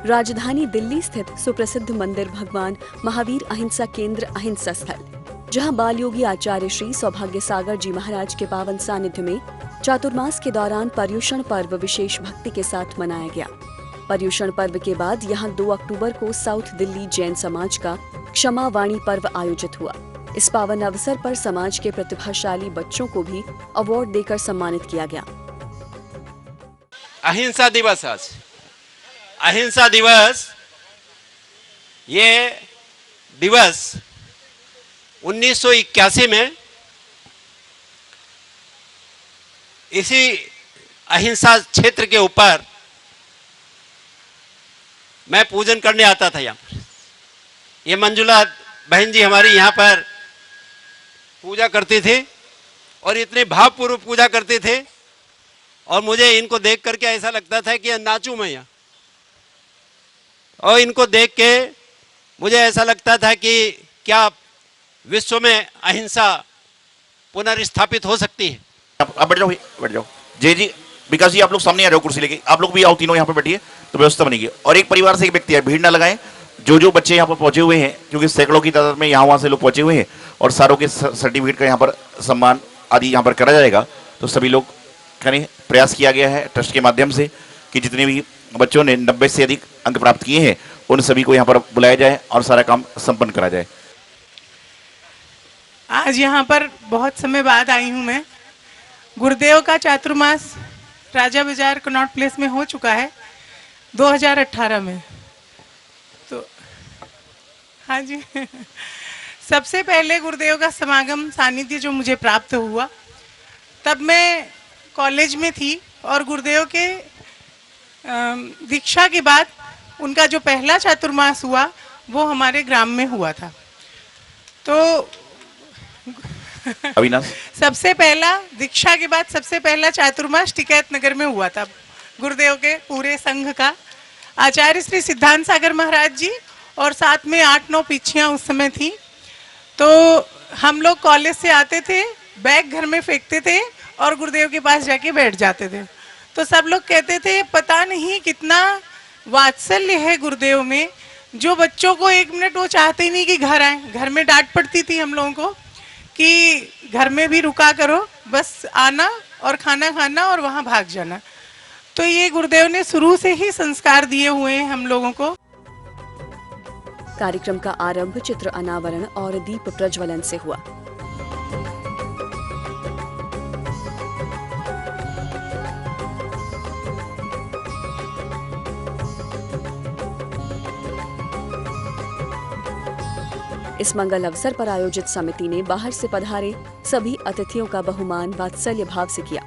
राजधानी दिल्ली स्थित सुप्रसिद्ध मंदिर भगवान महावीर अहिंसा केंद्र अहिंसा स्थल, जहां बाल योगी आचार्य श्री सौभाग्य सागर जी महाराज के पावन सानिध्य में चातुर्मास के दौरान पर्युषण पर्व विशेष भक्ति के साथ मनाया गया। पर्युषण पर्व के बाद यहां 2 अक्टूबर को साउथ दिल्ली जैन समाज का क्षमा वाणी पर्व आयोजित हुआ। इस पावन अवसर पर समाज के प्रतिभाशाली बच्चों को भी अवार्ड देकर सम्मानित किया गया। अहिंसा दिवस आज अहिंसा दिवस, ये दिवस 1981 में इसी अहिंसा क्षेत्र के ऊपर मैं पूजन करने आता था। यहाँ पर ये मंजुला बहन जी हमारी यहाँ पर पूजा करती थी और इतने भावपूर्वक पूजा करते थे और मुझे इनको देख करके ऐसा लगता था कि नाचूं मैं यहाँ, और इनको देख के मुझे ऐसा लगता था कि क्या विश्व में अहिंसा पुनर्स्थापित हो सकती है। आप बैठ जाओ जय जी, विकास जी आप लोग सामने आ जाओ कुर्सी लेके, आप लोग भी आओ, तीनों यहाँ पे बैठिए तो व्यवस्था बनेगी। और एक परिवार से एक व्यक्ति है, भीड़ ना लगाएं। जो बच्चे यहाँ पर पहुंचे हुए हैं, क्योंकि सैकड़ों की तादाद में यहाँ वहाँ से लोग पहुंचे हुए हैं और सारों के सर्टिफिकेट का यहाँ पर सम्मान आदि यहाँ पर करा जाएगा, तो सभी लोग करें। प्रयास किया गया है ट्रस्ट के माध्यम से कि जितने भी बच्चों ने 90 से अधिक अंक प्राप्त किए हैं उन सभी को यहाँ पर बुलाया जाए और सारा काम संपन्न करा जाए। आज यहाँ पर बहुत समय बाद आई हूँ मैं। गुरुदेव का चातुर्मास राजा बाजार कनॉट प्लेस में हो चुका है 2018 में। तो हाँ जी सबसे पहले गुरुदेव का समागम सानिध्य जो मुझे प्राप्त हुआ, तब मैं कॉलेज में थी और गुरुदेव के दीक्षा के बाद उनका जो पहला चातुर्मास हुआ वो हमारे ग्राम में हुआ था। तो अविनाश सबसे पहला दीक्षा के बाद सबसे पहला चातुर्मास टिकैत नगर में हुआ था गुरुदेव के पूरे संघ का। आचार्य श्री सिद्धांत सागर महाराज जी और साथ में 8-9 पीछियाँ उस समय थी। तो हम लोग कॉलेज से आते थे, बैग घर में फेंकते थे और गुरुदेव के पास जाके बैठ जाते थे। तो सब लोग कहते थे पता नहीं कितना वात्सल्य है गुरुदेव में, जो बच्चों को 1 मिनट वो चाहते ही नहीं कि घर आए। घर में डांट पड़ती थी हम लोगों को कि घर में भी रुका करो, बस आना और खाना खाना और वहाँ भाग जाना। तो ये गुरुदेव ने शुरू से ही संस्कार दिए हुए हैं हम लोगों को। कार्यक्रम का आरंभ चित्र अनावरण और दीप प्रज्वलन से हुआ। इस मंगल अवसर पर आयोजित समिति ने बाहर से पधारे सभी अतिथियों का बहुमान वात्सल्य भाव से किया।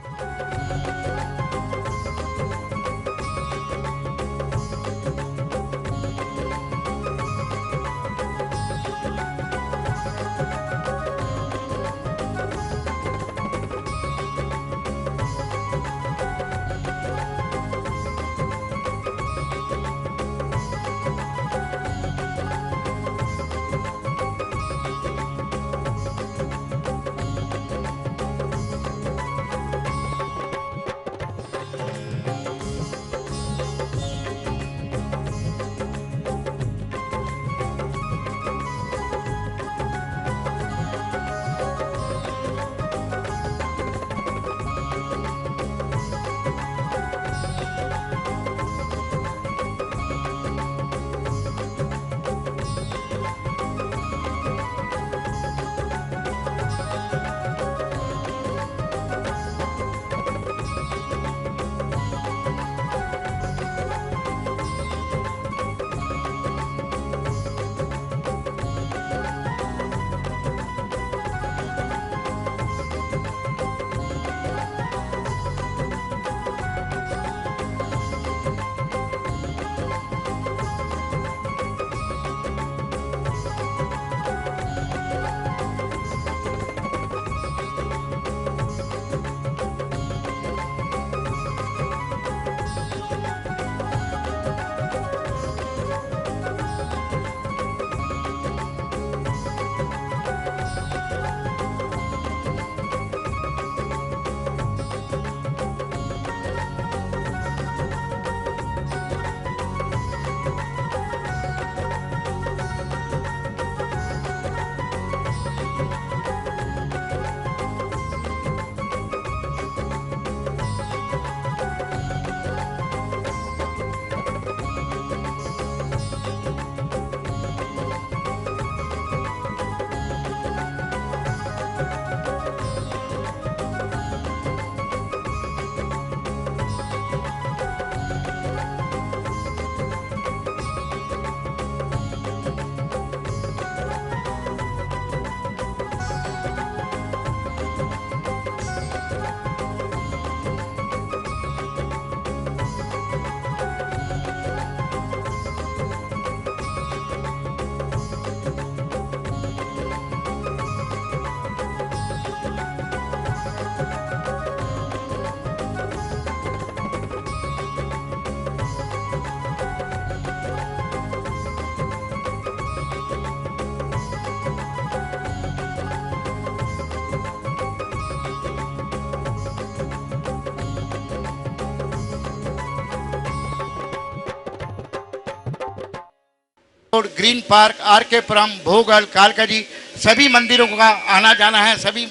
और ग्रीन पार्क, RK पुरम, भोगल, कालका जी, सभी मंदिरों का आना जाना है। सभी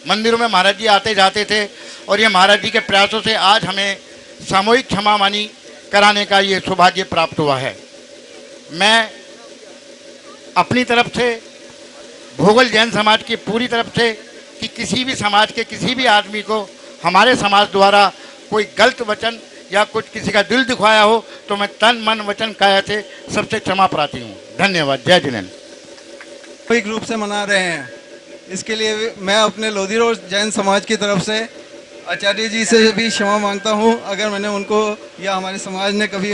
मंदिरों में महाराज जी आते जाते थे और ये महाराज जी के प्रयासों से आज हमें सामूहिक क्षमा मानी कराने का ये सौभाग्य प्राप्त हुआ है। मैं अपनी तरफ से भोगल जैन समाज की पूरी तरफ से कि किसी भी समाज के किसी भी आदमी को हमारे समाज द्वारा कोई गलत वचन या कुछ किसी का दिल दुखाया हो तो मैं तन मन वचन काया से सबसे क्षमा प्रार्थी हूँ। धन्यवाद। जय जिनेन्द्र। सामूहिक रूप से मना रहे हैं, इसके लिए मैं अपने लोधी रोड जैन समाज की तरफ से आचार्य जी से भी क्षमा मांगता हूँ। अगर मैंने उनको या हमारे समाज ने कभी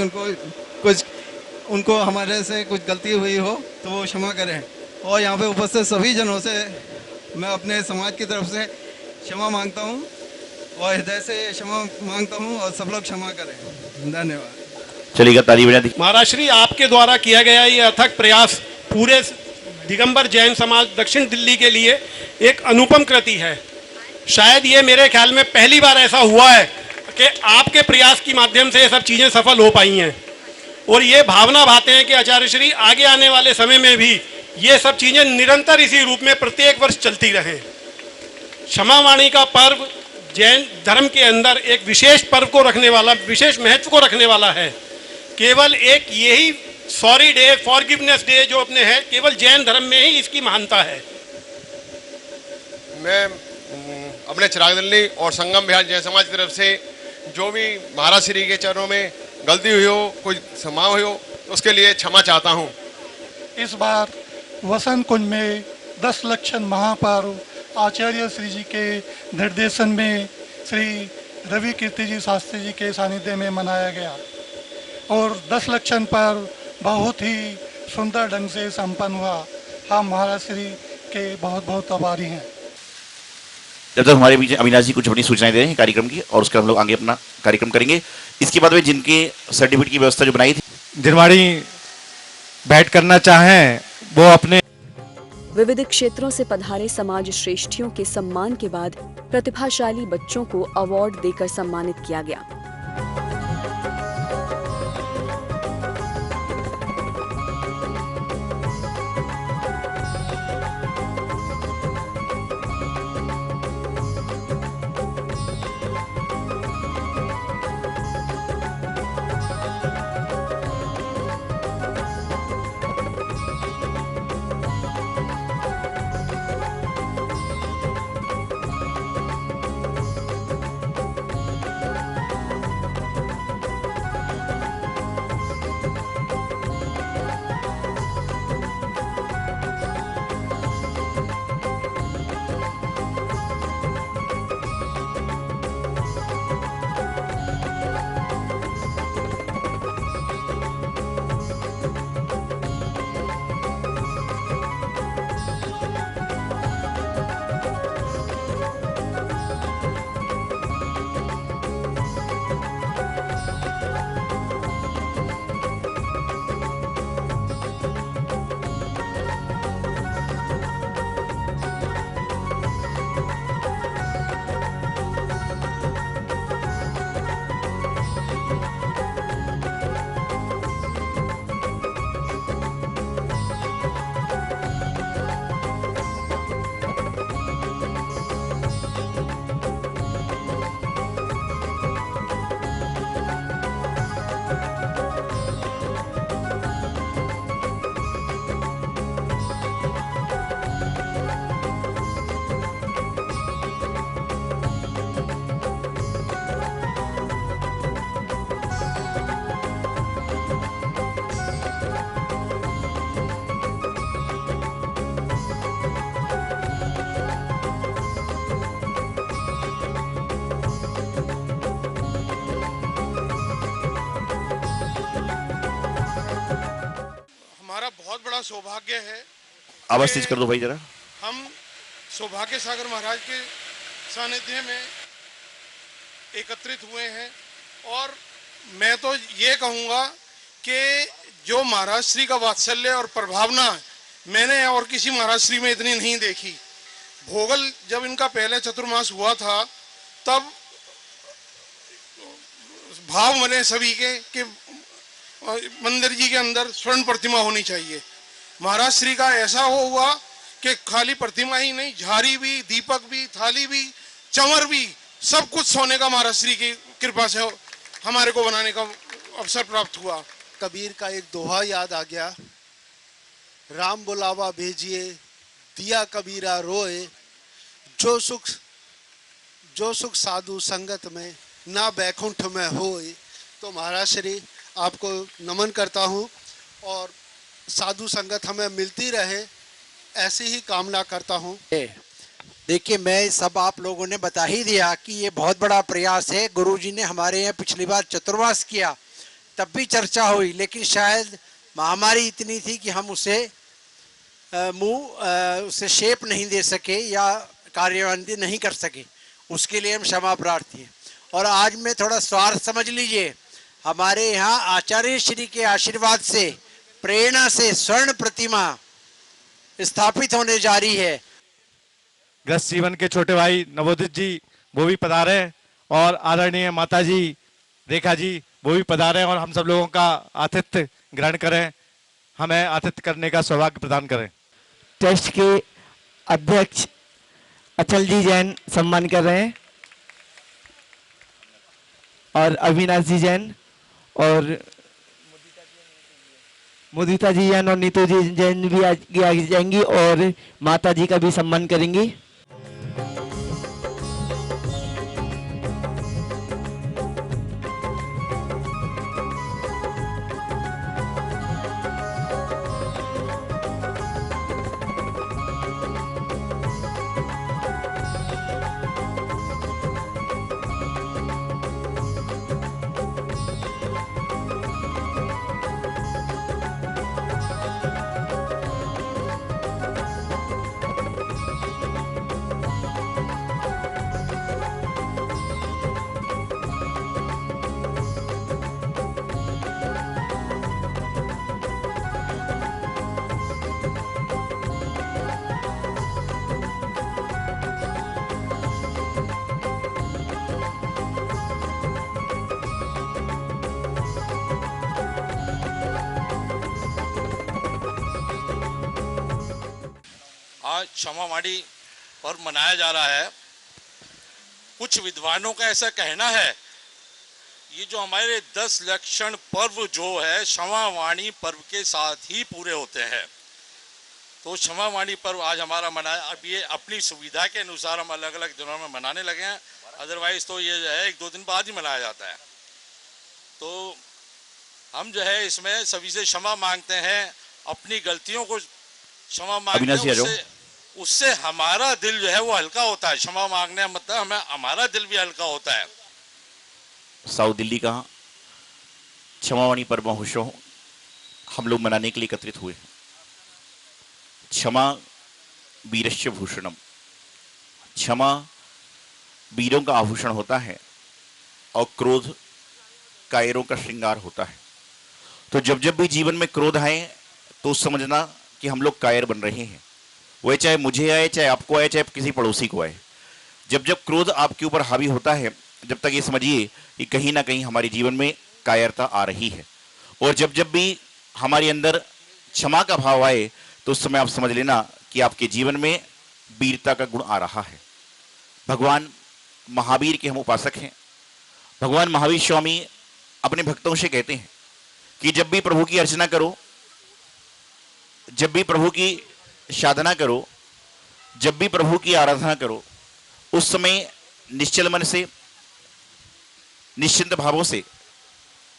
उनको हमारे से कुछ गलती हुई हो तो वो क्षमा करें। और यहाँ पे उपस्थित सभी जनों से मैं अपने समाज की तरफ से क्षमा मांगता हूँ और हृदय से क्षमा मांगता हूँ और सब लोग क्षमा करें। धन्यवाद। चलिएगा, ताली बजा दी। महाराज श्री, आपके द्वारा किया गया ये अथक प्रयास पूरे दिगंबर जैन समाज दक्षिण दिल्ली के लिए एक अनुपम कृति है। शायद ये मेरे ख्याल में पहली बार ऐसा हुआ है कि आपके प्रयास के माध्यम से ये सब चीज़ें सफल हो पाई हैं और ये भावना भाते हैं कि आचार्य श्री आगे आने वाले समय में भी ये सब चीज़ें निरंतर इसी रूप में प्रत्येक वर्ष चलती रहें। क्षमावाणी का पर्व जैन धर्म के अंदर एक विशेष पर्व को रखने वाला, विशेष महत्व को रखने वाला है। केवल एक यही सॉरी डे, फॉरगिवनेस डे जो अपने है, केवल जैन धर्म में ही इसकी महानता है। मैं अपने चिराग दिल्ली और संगम बिहार जैन समाज की तरफ से जो भी महाराज श्री के चरणों में गलती हुई हो, कोई क्षमा हुई हो, उसके लिए क्षमा चाहता हूँ। इस बार वसंत कुंज में 10 लक्षण महापर्व आचार्य श्री जी के निर्देशन में श्री रवि कीर्ति जी शास्त्री जी के सानिध्य में मनाया गया और 10 लक्षण पर्व बहुत ही सुंदर ढंग से संपन्न हुआ। हम महाराज श्री के बहुत बहुत आभारी हैं। जब तक हमारे बीच अविनाश जी कुछ अपनी सूचनाएं दे रहे हैं कार्यक्रम की और उसके हम लोग आगे अपना कार्यक्रम करेंगे। इसके बाद में जिनके सर्टिफिकेट की व्यवस्था जो बनाई थी, जिनवाड़ी बैठ करना चाहें वो अपने विविध क्षेत्रों से पधारे समाज श्रेष्ठियों के सम्मान के बाद प्रतिभाशाली बच्चों को अवार्ड देकर सम्मानित किया गया। बहुत बड़ा सौभाग्य है। आवाज तेज कर दो भाई जरा। हम सौभाग्य सागर महाराज के सानिध्य में एकत्रित हुए हैं और मैं तो ये कहूँगा कि जो महाराज श्री का वात्सल्य और प्रभावना मैंने और किसी महाराज श्री में इतनी नहीं देखी। भोगल जब इनका पहले चतुर्मास हुआ था तब भाव बने सभी के कि मंदिर जी के अंदर स्वर्ण प्रतिमा होनी चाहिए। महाराज श्री का ऐसा हुआ कि खाली प्रतिमा ही नहीं, झारी भी, दीपक भी, थाली भी, चंवर भी, सब कुछ सोने का महाराज श्री की कृपा से हमारे को बनाने का अवसर प्राप्त हुआ। कबीर का एक दोहा याद आ गया, राम बुलावा भेजिए दिया कबीरा रोए, जो सुख साधु संगत में ना बैकुंठ में होए। तो महाराज श्री आपको नमन करता हूँ और साधु संगत हमें मिलती रहे, ऐसी ही कामना करता हूँ। देखिए, मैं सब आप लोगों ने बता ही दिया कि ये बहुत बड़ा प्रयास है। गुरुजी ने हमारे यहाँ पिछली बार चतुर्मास किया, तब भी चर्चा हुई, लेकिन शायद महामारी इतनी थी कि हम उसे उसे शेप नहीं दे सके या कार्यान्वित नहीं कर सके। उसके लिए हम क्षमा प्रार्थी हैं। और आज मैं थोड़ा स्वार्थ समझ लीजिए, हमारे यहाँ आचार्य श्री के आशीर्वाद से, प्रेरणा से स्वर्ण प्रतिमा स्थापित होने जा रही है। ग्रस्त जीवन के छोटे भाई नवोदित जी वो भी पधारे और आदरणीय माता जी रेखा जी वो भी पधारे और हम सब लोगों का आतिथ्य ग्रहण करें, हमें आतिथ्य करने का सौभाग्य प्रदान करें। ट्रस्ट के अध्यक्ष अचल जी जैन सम्मान कर रहे हैं और अविनाश जी जैन और मुदिता जी जैन और नीतू जी जैन भी आगे जाएंगी और माता जी का भी सम्मान करेंगी। आज क्षमावाणी पर्व मनाया जा रहा है। कुछ विद्वानों का ऐसा कहना है, ये जो हमारे 10 लक्षण पर्व जो है क्षमावाणी पर्व के साथ ही पूरे होते हैं। तो क्षमावाणी पर्व आज हमारा मनाया। अब ये अपनी सुविधा के अनुसार हम अलग अलग दिनों में मनाने लगे हैं, अदरवाइज तो ये जो है 1-2 दिन बाद ही मनाया जाता है। तो हम जो है इसमें सभी से क्षमा मांगते हैं, अपनी गलतियों को क्षमा मांगते हैं, उससे हमारा दिल जो है वो हल्का होता है। क्षमा मांगने मतलब हमारा दिल भी हल्का होता है। साउथ दिल्ली का क्षमावाणी पर्व महोत्सव हम लोग मनाने के लिए एकत्रित हुए। क्षमा वीरस्य भूषणम, क्षमा वीरों का आभूषण होता है और क्रोध कायरों का श्रृंगार होता है। तो जब जब भी जीवन में क्रोध आए तो समझना कि हम लोग कायर बन रहे हैं। वह चाहे मुझे आए, चाहे आपको आए, चाहे किसी पड़ोसी को आए। जब जब क्रोध आपके ऊपर हावी होता है, जब तक ये समझिए कि कहीं ना कहीं हमारे जीवन में कायरता आ रही है। और जब जब भी हमारे अंदर क्षमा का भाव आए तो उस समय आप समझ लेना कि आपके जीवन में वीरता का गुण आ रहा है। भगवान महावीर के हम उपासक हैं। भगवान महावीर स्वामी अपने भक्तों से कहते हैं कि जब भी प्रभु की अर्चना करो, जब भी प्रभु की साधना करो, जब भी प्रभु की आराधना करो, उस समय निश्चल मन से, निश्चिंत भावों से,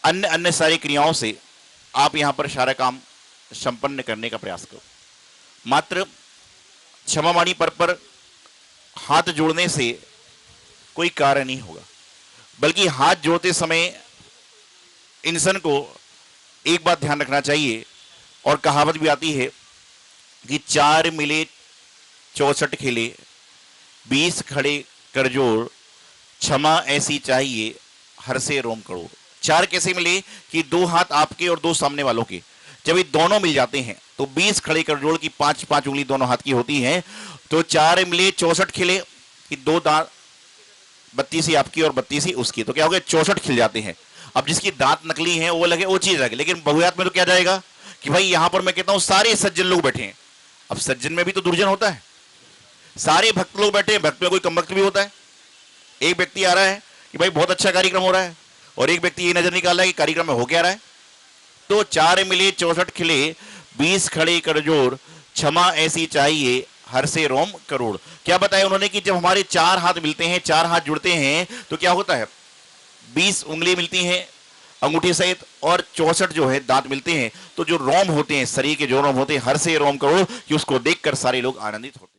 अन्य अन्य सारी क्रियाओं से आप यहां पर सारा काम संपन्न करने का प्रयास करो। मात्र क्षमावाणी पर्व पर हाथ जोड़ने से कोई कार्य नहीं होगा, बल्कि हाथ जोड़ते समय इंसान को एक बात ध्यान रखना चाहिए। और कहावत भी आती है कि 4 मिले 64 खेले, 20 खड़े कर जोड़, क्षमा ऐसी चाहिए हर से रोम करोड़। 4 कैसे मिले कि 2 हाथ आपके और 2 सामने वालों के, जब ये दोनों मिल जाते हैं तो 20 खड़े कर जोड़ की 5-5 उंगली दोनों हाथ की होती है। तो 4 मिले 64 खिले कि 2 दांत 32 आपकी और 32 उसकी, तो क्या हो गया 64 खिल जाते हैं। अब जिसकी दांत नकली हैं वो लगे, वो चीज लगे, लेकिन बहुयात में तो क्या जाएगा कि भाई यहां पर मैं कहता हूं सारे सज्जन लोग बैठे हैं। अब सज्जन में भी तो दुर्जन होता है, सारे भक्त लोग बैठे हैं, भक्त में कोई कम भक्त भी होता है। एक व्यक्ति आ रहा है कि भाई बहुत अच्छा कार्यक्रम हो रहा है, और एक व्यक्ति ये नजर निकाल रहा है कि कार्यक्रम में हो क्या रहा है। तो 4 मिले 64 खिले 20 खड़े करजोर, क्षमा ऐसी चाहिए हर से रोम करोड़। क्या बताया उन्होंने कि जब हमारे 4 हाथ मिलते हैं, 4 हाथ जुड़ते हैं तो क्या होता है, 20 उंगली मिलती हैं अंगूठी सहित, और 64 जो है दांत मिलते हैं, तो जो रोम होते हैं शरीर के जो रोम होते हैं हर से रोम करोड़, कि उसको देखकर सारे लोग आनंदित होते हैं।